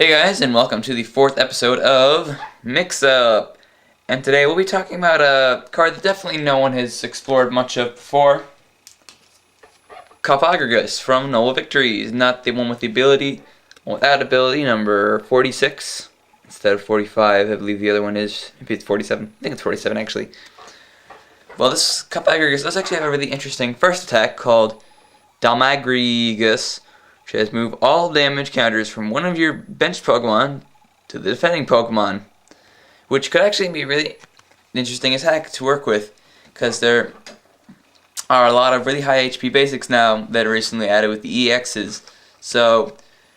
Hey guys, and welcome to the 4th episode of Mix Up. And today we'll be talking about a card that definitely no one has explored much of before. Cofagrigus from Noble Victories, not the one with the ability, without ability, number 46 instead of 45. I believe the other one is, maybe it's 47. I think it's 47 actually. Well, this Cofagrigus does actually have a really interesting first attack called Cofagrigus, which has move all damage counters from one of your benched Pokemon to the defending Pokemon, which could actually be a really interesting attack to work with, because there are a lot of really high HP basics now that are recently added with the EXs. So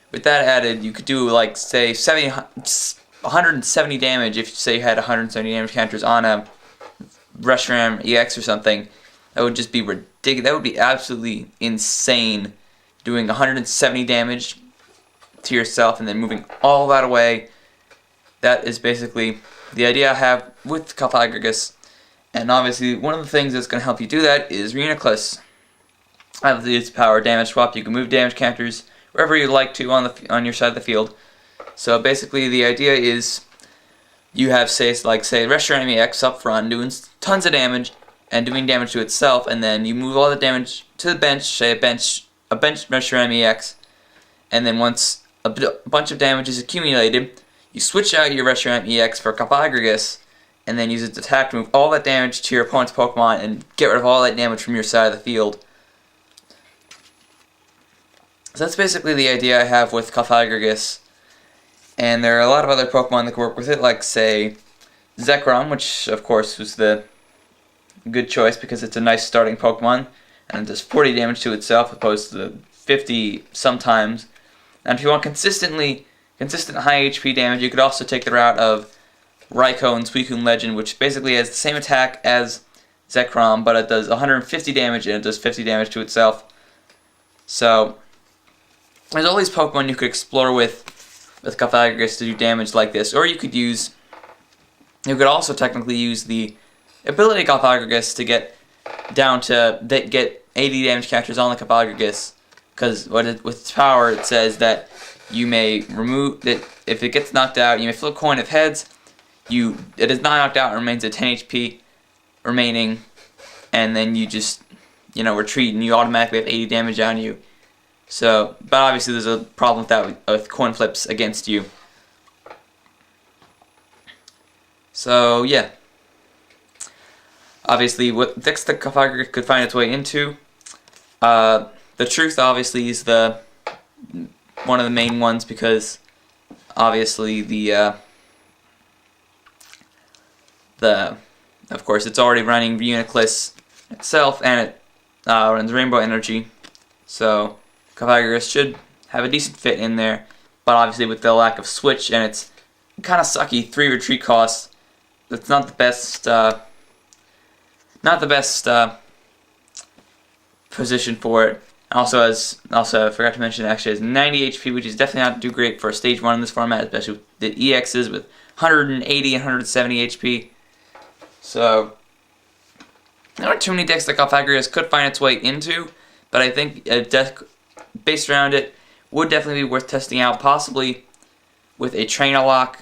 with that added, you could do like say 170 damage if say you had 170 damage counters on a Reshiram EX or something. That would just be ridiculous. That would be absolutely insane, doing 170 damage to yourself and then moving all that away. That is basically the idea I have with Cofagrigus. And obviously, one of the things that's going to help you do that is Reuniclus. Obviously, it's power damage swap. You can move damage counters wherever you'd like to on your side of the field. So basically, the idea is you have say Reshiram EX up front doing tons of damage and doing damage to itself, and then you move all the damage to the bench. Say a bench Reshiram EX, and then once a bunch of damage is accumulated, you switch out your Reshiram EX for Cofagrigus, and then use its attack to move all that damage to your opponent's Pokemon and get rid of all that damage from your side of the field. So that's basically the idea I have with Cofagrigus. And there are a lot of other Pokemon that can work with it, like say Zekrom, which of course was the good choice because it's a nice starting Pokemon, and it does 40 damage to itself opposed to 50 sometimes. And if you want consistent high HP damage, you could also take the route of Raikou and Suicune Legend, which basically has the same attack as Zekrom, but it does 150 damage and it does 50 damage to itself. So there's all these Pokemon you could explore with Cofagrigus to do damage like this, or you could also technically use the ability Cofagrigus to get down to get 80 damage counters on the Cofagrigus, because with its power it says that you may remove that if it gets knocked out, you may flip a coin of heads. It is not knocked out and remains at 10 HP remaining, and then you just retreat and you automatically have 80 damage on you. So, but obviously there's a problem with that with coin flips against you. So yeah. Obviously, what decks the Cofagrigus could find its way into, the Truth obviously is one of the main ones, because obviously of course it's already running Reuniclus itself, and it runs Rainbow Energy, so Cofagrigus should have a decent fit in there. But obviously with the lack of switch and its kind of sucky 3 retreat costs, that's not the best. Position for it. Also I forgot to mention, it actually has 90 HP, which is definitely not too great for a stage 1 in this format, especially with the EXs with 180 and 170 HP. So there aren't too many decks that Cofagrigus could find its way into, but I think a deck based around it would definitely be worth testing out, possibly with a Trainer Lock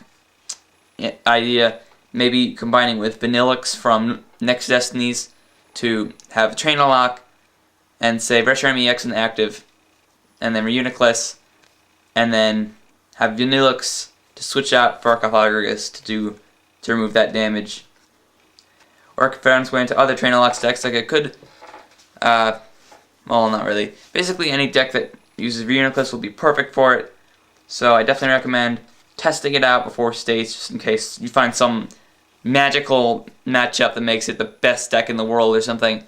idea, maybe combining with Vanillix from Next Destinies to have a Trainer Lock and say Reshiram EX in active, and then Reuniclus, and then have Vanillix to switch out for Cofagrigus to remove that damage. Or it could find its way into other Trainer Locks decks, like it could, well, not really. Basically any deck that uses Reuniclus will be perfect for it, so I definitely recommend testing it out before states, just in case you find some magical matchup that makes it the best deck in the world or something.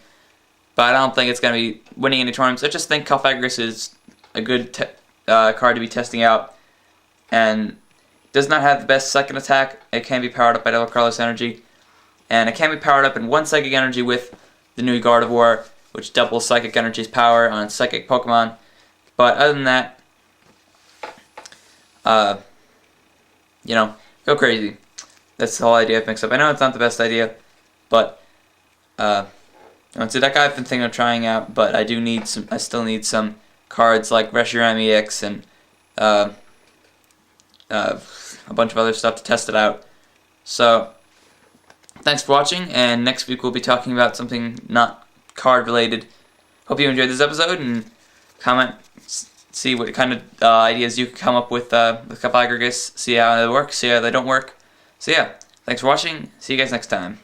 But I don't think it's going to be winning any tournaments. I just think Cofagrigus is a good card to be testing out, and does not have the best second attack. It can be powered up by Double Carlos Energy, and it can be powered up in 1 Psychic Energy with the new Gardevoir, which doubles Psychic Energy's power on Psychic Pokemon. But other than that, go crazy. That's the whole idea of Mix Up. I know it's not the best idea, but it's a deck I've been thinking of trying out. But I still need some cards like Reshiram EX and a bunch of other stuff to test it out. So, thanks for watching, and next week we'll be talking about something not card related. Hope you enjoyed this episode, and comment, see what kind of ideas you can come up with Cofagrigus, see how they work, see how they don't work. So yeah, thanks for watching, see you guys next time.